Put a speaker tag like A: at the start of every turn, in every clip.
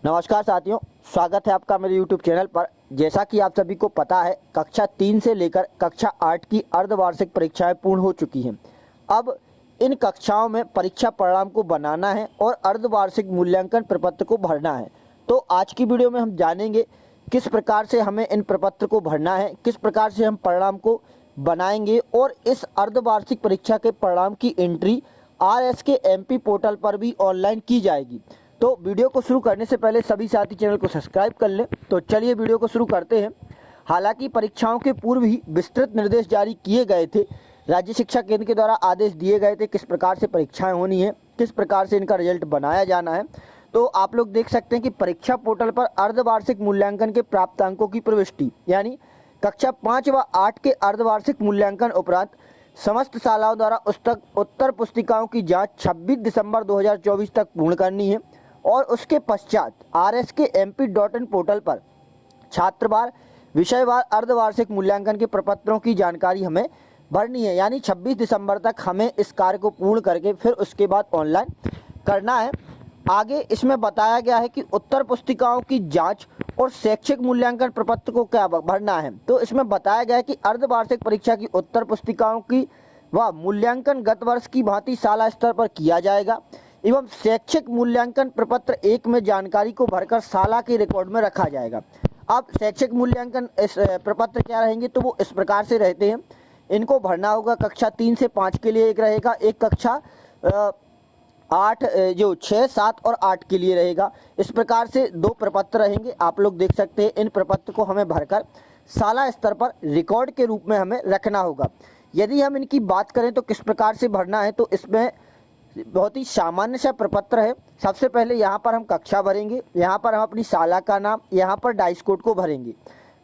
A: नमस्कार साथियों, स्वागत है आपका मेरे YouTube चैनल पर। जैसा कि आप सभी को पता है, कक्षा 3 से लेकर कक्षा 8 की अर्धवार्षिक परीक्षाएं पूर्ण हो चुकी हैं। अब इन कक्षाओं में परीक्षा परिणाम को बनाना है और अर्धवार्षिक मूल्यांकन प्रपत्र को भरना है। तो आज की वीडियो में हम जानेंगे किस प्रकार से हमें इन प्रपत्र को भरना है, किस प्रकार से हम परिणाम को बनाएंगे और इस अर्धवार्षिक परीक्षा के परिणाम की एंट्री RSK MP पोर्टल पर भी ऑनलाइन की जाएगी। तो वीडियो को शुरू करने से पहले सभी साथी चैनल को सब्सक्राइब कर लें। तो चलिए वीडियो को शुरू करते हैं। हालांकि परीक्षाओं के पूर्व ही विस्तृत निर्देश जारी किए गए थे, राज्य शिक्षा केंद्र के द्वारा आदेश दिए गए थे किस प्रकार से परीक्षाएं होनी है, किस प्रकार से इनका रिजल्ट बनाया जाना है। तो आप लोग देख सकते हैं कि परीक्षा पोर्टल पर अर्धवार्षिक मूल्यांकन के प्राप्तांकों की प्रविष्टि यानी कक्षा 5 व 8 के अर्धवार्षिक मूल्यांकन उपरांत समस्त शालाओं द्वारा उत्तर पुस्तिकाओं की जांच 26 दिसंबर 2024 तक पूर्ण करनी है और उसके पश्चात RSKMP.in पोर्टल पर छात्रवार विषयवार अर्धवार्षिक मूल्यांकन के प्रपत्रों की जानकारी हमें भरनी है। यानी 26 दिसंबर तक हमें इस कार्य को पूर्ण करके फिर उसके बाद ऑनलाइन करना है। आगे इसमें बताया गया है कि उत्तर पुस्तिकाओं की जांच और शैक्षिक मूल्यांकन प्रपत्र को क्या भरना है। तो इसमें बताया गया है कि अर्धवार्षिक परीक्षा की उत्तर पुस्तिकाओं की व मूल्यांकन गत वर्ष की भांति शाला स्तर पर किया जाएगा एवं शैक्षिक मूल्यांकन प्रपत्र 1 में जानकारी को भरकर शाला के रिकॉर्ड में रखा जाएगा। अब शैक्षिक मूल्यांकन इस प्रपत्र क्या रहेंगे, तो वो इस प्रकार से रहते हैं। इनको भरना होगा कक्षा 3 से 5 के लिए एक रहेगा, एक कक्षा 6, 7 और 8 के लिए रहेगा। इस प्रकार से 2 प्रपत्र रहेंगे। आप लोग देख सकते हैं इन प्रपत्र को हमें भरकर शाला स्तर पर रिकॉर्ड के रूप में हमें रखना होगा। यदि हम इनकी बात करें तो किस प्रकार से भरना है, तो इसमें बहुत ही सामान्य सा प्रपत्र है। सबसे पहले यहाँ पर हम कक्षा भरेंगे, यहाँ पर हम अपनी शाला का नाम, यहाँ पर डाइस कोड को भरेंगे।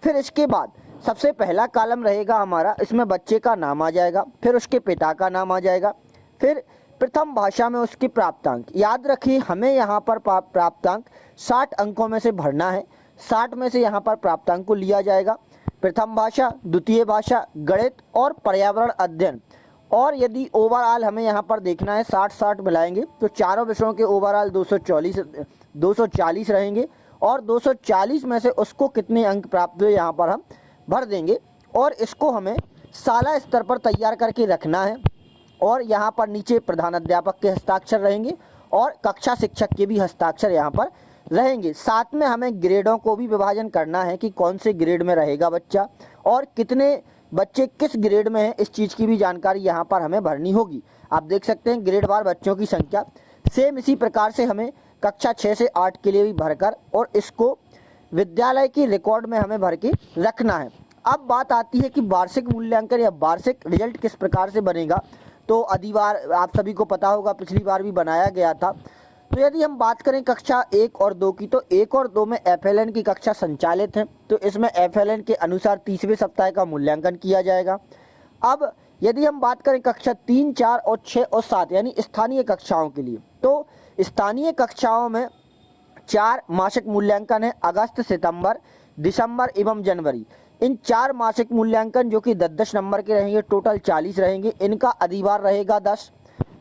A: फिर इसके बाद सबसे पहला कॉलम रहेगा हमारा, इसमें बच्चे का नाम आ जाएगा, फिर उसके पिता का नाम आ जाएगा, फिर प्रथम भाषा में उसके प्राप्तांक। याद रखिए हमें यहाँ पर प्राप्तांक 60 अंकों में से भरना है। 60 में से यहाँ पर प्राप्तांक को लिया जाएगा। प्रथम भाषा, द्वितीय भाषा, गणित और पर्यावरण अध्ययन। और यदि ओवरऑल हमें यहाँ पर देखना है 60-60 मिलाएंगे तो चारों विषयों के ओवरऑल 240 रहेंगे और 240 में से उसको कितने अंक प्राप्त हुए यहाँ पर हम भर देंगे और इसको हमें शाला स्तर पर तैयार करके रखना है। और यहाँ पर नीचे प्रधान अध्यापक के हस्ताक्षर रहेंगे और कक्षा शिक्षक के भी हस्ताक्षर यहाँ पर रहेंगे। साथ में हमें ग्रेडों को भी विभाजन करना है कि कौन से ग्रेड में रहेगा बच्चा और कितने बच्चे किस ग्रेड में हैं, इस चीज़ की भी जानकारी यहाँ पर हमें भरनी होगी। आप देख सकते हैं ग्रेड वार बच्चों की संख्या। सेम इसी प्रकार से हमें कक्षा 6 से 8 के लिए भी भरकर और इसको विद्यालय की रिकॉर्ड में हमें भर के रखना है। अब बात आती है कि वार्षिक मूल्यांकन या वार्षिक रिजल्ट किस प्रकार से बनेगा। तो अधिवार आप सभी को पता होगा, पिछली बार भी बनाया गया था। तो यदि हम बात करें कक्षा 1 और 2 की, तो 1 और 2 में FLN की कक्षा संचालित है, तो इसमें FLN के अनुसार 30वें सप्ताह का मूल्यांकन किया जाएगा। अब यदि हम बात करें कक्षा 3, 4 और 6 और 7 यानी स्थानीय कक्षाओं के लिए, तो स्थानीय कक्षाओं में 4 मासिक मूल्यांकन है, अगस्त, सितंबर, दिसंबर एवं जनवरी। इन 4 मासिक मूल्यांकन जो कि 10-10 नंबर के रहेंगे, टोटल 40 रहेंगे। इनका अधिवार रहेगा 10।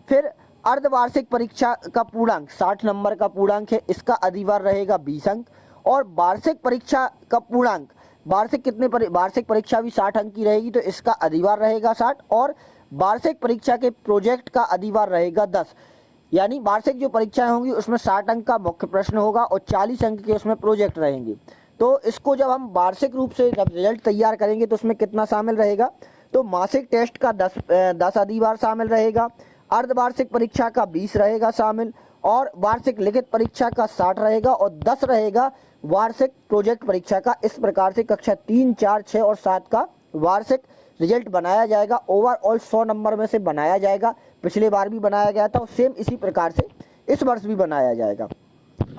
A: फिर अर्धवार्षिक परीक्षा का पूर्णांक 60 नंबर का पूर्णांक है, इसका अधिवार रहेगा 20 अंक। और वार्षिक परीक्षा का पूर्णांक वार्षिक परीक्षा भी 60 अंक की रहेगी, तो इसका अधिवार रहेगा 60। और वार्षिक परीक्षा के प्रोजेक्ट का अधिवार रहेगा 10। यानी वार्षिक जो परीक्षाएं होंगी उसमें 60 अंक का मुख्य प्रश्न होगा और 40 अंक के उसमें प्रोजेक्ट रहेंगे। तो इसको जब हम वार्षिक रूप से जब रिजल्ट तैयार करेंगे तो उसमें कितना शामिल रहेगा, तो मासिक टेस्ट का 10 अधिवार शामिल रहेगा, अर्धवार्षिक परीक्षा का 20 रहेगा शामिल और वार्षिक लिखित परीक्षा का 60 रहेगा और 10 रहेगा वार्षिक प्रोजेक्ट परीक्षा का। इस प्रकार से कक्षा 3, 4, 6 और 7 का वार्षिक रिजल्ट बनाया जाएगा। ओवरऑल 100 नंबर में से बनाया जाएगा। पिछले बार भी बनाया गया था और सेम इसी प्रकार से इस वर्ष भी बनाया जाएगा।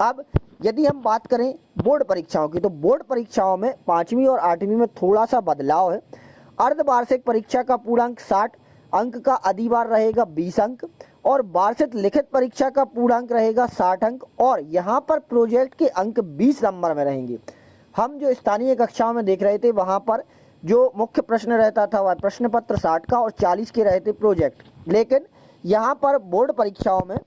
A: अब यदि हम बात करें बोर्ड परीक्षाओं की, तो बोर्ड परीक्षाओं में 5वीं और 8वीं में थोड़ा सा बदलाव है। अर्धवार्षिक परीक्षा का पूर्णांक 60 अंक का अधिवार रहेगा 20 अंक और वार्षिक लिखित परीक्षा का पूर्णांक रहेगा 60 अंक और यहाँ पर प्रोजेक्ट के अंक 20 नंबर में रहेंगे। हम जो स्थानीय कक्षाओं में देख रहे थे वहाँ पर जो मुख्य प्रश्न रहता था वह प्रश्न पत्र 60 का और 40 के रहते प्रोजेक्ट, लेकिन यहाँ पर बोर्ड परीक्षाओं में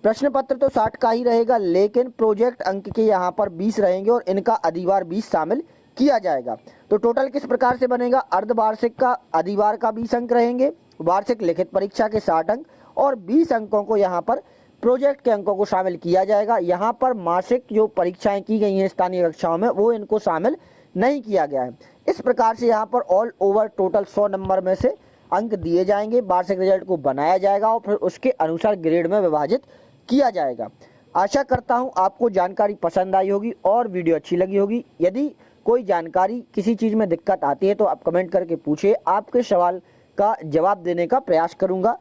A: प्रश्न पत्र तो 60 का ही रहेगा, लेकिन प्रोजेक्ट अंक के यहाँ पर 20 रहेंगे और इनका अधिवार 20 शामिल किया जाएगा। तो टोटल किस प्रकार से बनेगा, अर्धवार्षिक का अधिवार का 20 अंक रहेंगे, वार्षिक लिखित परीक्षा के 60 अंक और 20 अंकों को यहाँ पर प्रोजेक्ट के अंकों को शामिल किया जाएगा। यहाँ पर मासिक जो परीक्षाएं की गई हैं स्थानीय कक्षाओं में वो इनको शामिल नहीं किया गया है। इस प्रकार से यहाँ पर ऑल ओवर टोटल 100 नंबर में से अंक दिए जाएंगे, वार्षिक रिजल्ट को बनाया जाएगा और फिर उसके अनुसार ग्रेड में विभाजित किया जाएगा। आशा करता हूँ आपको जानकारी पसंद आई होगी और वीडियो अच्छी लगी होगी। यदि कोई जानकारी किसी चीज़ में दिक्कत आती है तो आप कमेंट करके पूछिए, आपके सवाल का जवाब देने का प्रयास करूँगा।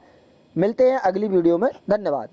A: मिलते हैं अगली वीडियो में, धन्यवाद।